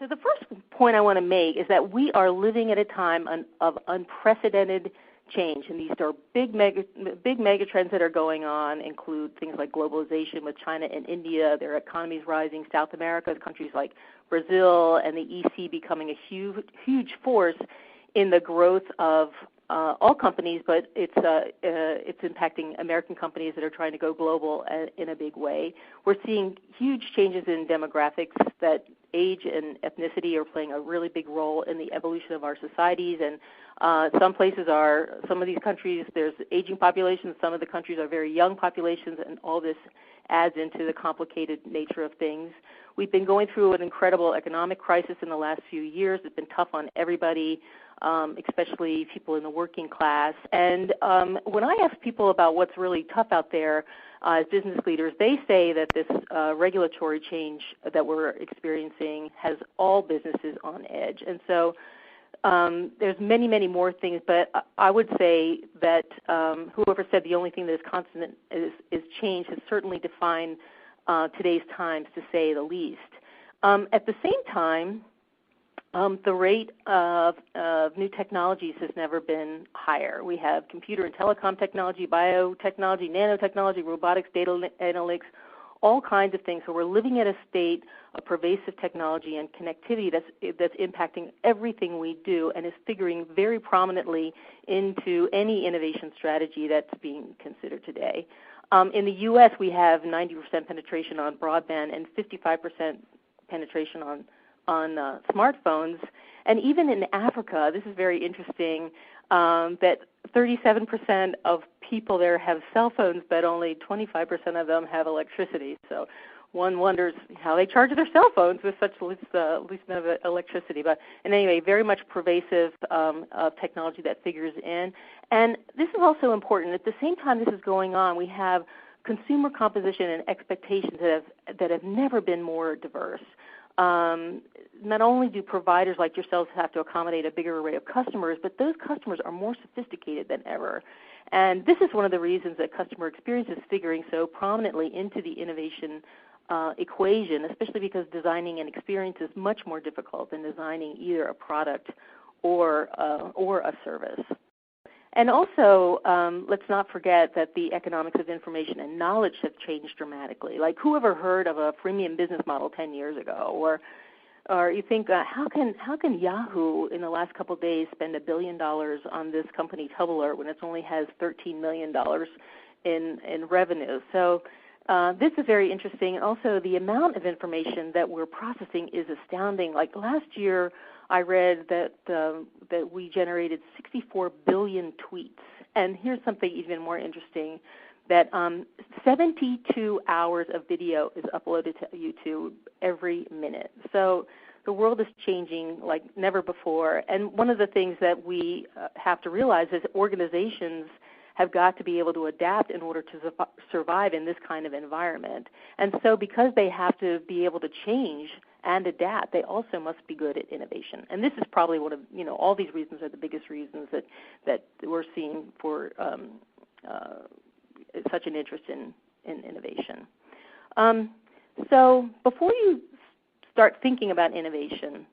So the first point I want to make is that we are living at a time of unprecedented change, and these are big mega trends that are going on. Include things like globalization with China and India, their economies rising, South America, countries like Brazil, and the EC becoming a huge force in the growth of all companies, but it's impacting American companies that are trying to go global in a big way. We're seeing huge changes in demographics, that age and ethnicity are playing a really big role in the evolution of our societies. And some of these countries, there's aging populations. Some of the countries are very young populations, and all this adds into the complicated nature of things. We've been going through an incredible economic crisis in the last few years. It's been tough on everybody, especially people in the working class. And when I ask people about what's really tough out there as business leaders, they say that this regulatory change that we're experiencing has all businesses on edge. And so there's many more things, but I would say that whoever said the only thing that is constant is change has certainly defined today's times, to say the least. At the same time, the rate of new technologies has never been higher. We have computer and telecom technology, biotechnology, nanotechnology, robotics, data analytics, all kinds of things. So we're living at a state of pervasive technology and connectivity that's impacting everything we do and is figuring very prominently into any innovation strategy that's being considered today. In the U.S., we have 90% penetration on broadband and 55% penetration on smartphones. And even in Africa, this is very interesting, that 37% of people there have cell phones, but only 25% of them have electricity. So one wonders how they charge their cell phones with such least amount of electricity. But anyway, very much pervasive technology that figures in. And this is also important. At the same time this is going on, we have consumer composition and expectations that have never been more diverse. Not only do providers like yourselves have to accommodate a bigger array of customers, but those customers are more sophisticated than ever. And this is one of the reasons that customer experience is figuring so prominently into the innovation equation, especially because designing an experience is much more difficult than designing either a product or a service. And also, let's not forget that the economics of information and knowledge have changed dramatically. Like, who ever heard of a freemium business model 10 years ago? Or you think, how can Yahoo in the last couple of days spend $1 billion on this company Tumblr when it only has $13 million in revenue? So this is very interesting. And also, the amount of information that we're processing is astounding. Like last year, I read that we generated 64 billion tweets. And here's something even more interesting, that 72 hours of video is uploaded to YouTube every minute. So the world is changing like never before. And one of the things that we have to realize is organizations have got to be able to adapt in order to survive in this kind of environment. And so because they have to be able to change and adapt, they also must be good at innovation. And this is probably one of, all these reasons are the biggest reasons that we're seeing for such an interest in innovation. So before you start thinking about innovation,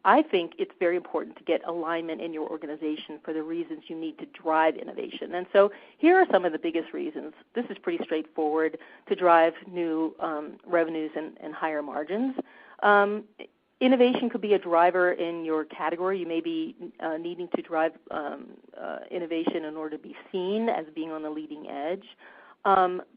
I think it's very important to get alignment in your organization for the reasons you need to drive innovation. And so here are some of the biggest reasons. This is pretty straightforward to drive new revenues and higher margins. Innovation could be a driver in your category. You may be needing to drive innovation in order to be seen as being on the leading edge.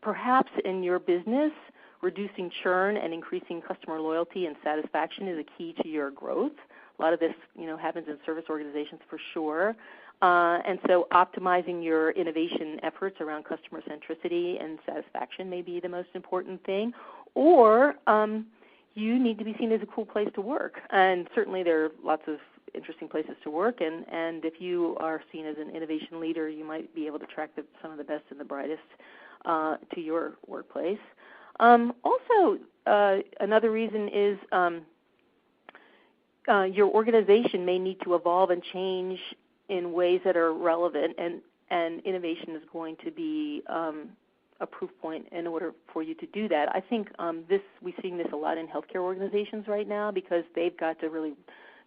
Perhaps in your business, reducing churn and increasing customer loyalty and satisfaction is a key to your growth. A lot of this, happens in service organizations for sure. And so optimizing your innovation efforts around customer centricity and satisfaction may be the most important thing. Or you need to be seen as a cool place to work. And certainly there are lots of interesting places to work. And if you are seen as an innovation leader, you might be able to attract some of the best and the brightest to your workplace. Also, another reason is your organization may need to evolve and change in ways that are relevant, and innovation is going to be a proof point in order for you to do that. I think we're seeing this a lot in healthcare organizations right now because they've got to really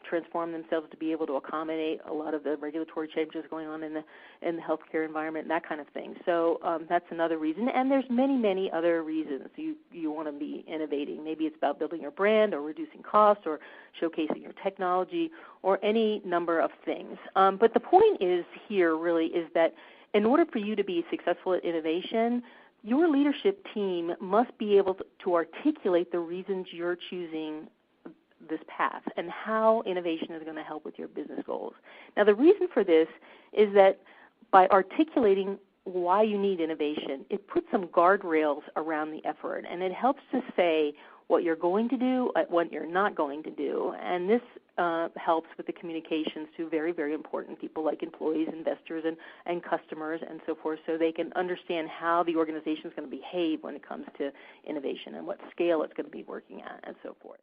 transform themselves to be able to accommodate a lot of the regulatory changes going on in the healthcare environment and that kind of thing. So that's another reason. And there's many, many other reasons you want to be innovating. Maybe it's about building your brand or reducing costs or showcasing your technology or any number of things. But the point is here really is that in order for you to be successful at innovation, your leadership team must be able to articulate the reasons you're choosing this path and how innovation is going to help with your business goals. Now, the reason for this is that by articulating why you need innovation, it puts some guardrails around the effort, and it helps to say what you're going to do, what you're not going to do, and this helps with the communications to very, very important people like employees, investors, and customers, and so forth, so they can understand how the organization is going to behave when it comes to innovation and what scale it's going to be working at, and so forth.